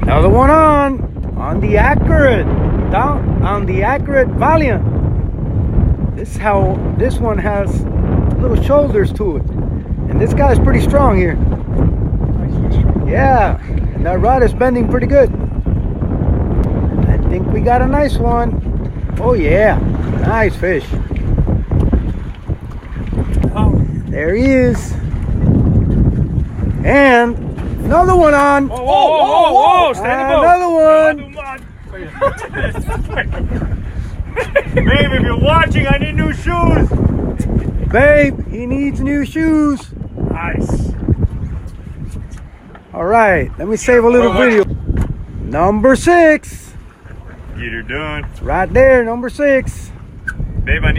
Another one on the accurate, down on the accurate Valiant. This one has little shoulders to it, and this guy's pretty strong here. Yeah, and that rod is bending pretty good. I think we got a nice one. Oh yeah, nice fish. There he is. And another one on. Whoa, stand another one. Babe, if you're watching, I need new shoes. Babe, he needs new shoes. Nice. All right, let me save a little video. Number 6. Get her done. Right there, number 6. Babe, I need